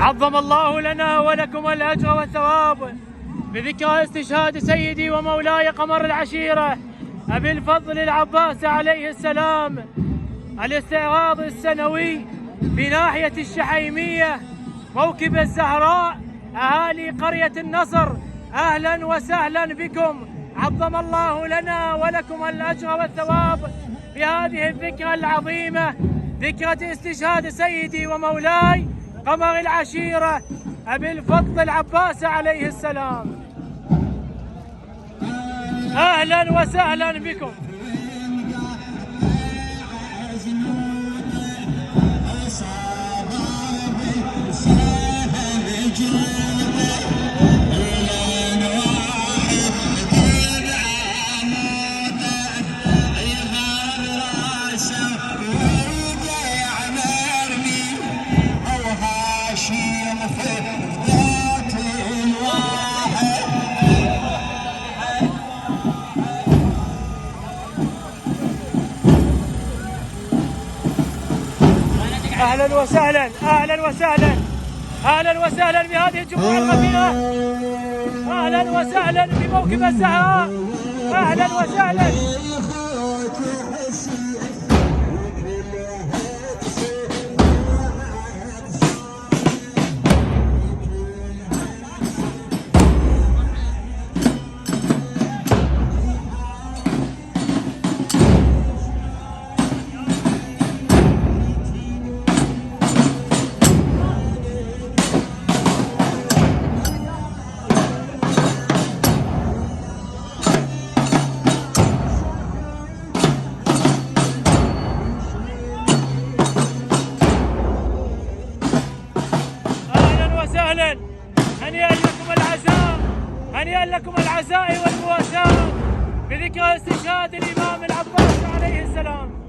عظم الله لنا ولكم الأجر والثواب بذكرى استشهاد سيدي ومولاي قمر العشيرة أبي الفضل العباس عليه السلام. الاستعراض السنوي في ناحية الشحيمية موكب الزهراء، أهالي قرية النصر، أهلا وسهلا بكم. عظم الله لنا ولكم الأجر والثواب بهذه الذكرى العظيمة، ذكرى استشهاد سيدي ومولاي قمر العشيرة أبي الفضل العباس عليه السلام. أهلا وسهلا بكم. أهلا وسهلا أهلا وسهلا أهلا وسهلا بهذه الجموع الغفيرة، أهلا وسهلا بموكب الزهراء، أهلا وسهلا. هنيئا لكم العزاء، هنيئا لكم العزاء والمواساة بذكرى استشهاد الإمام العباس عليه السلام.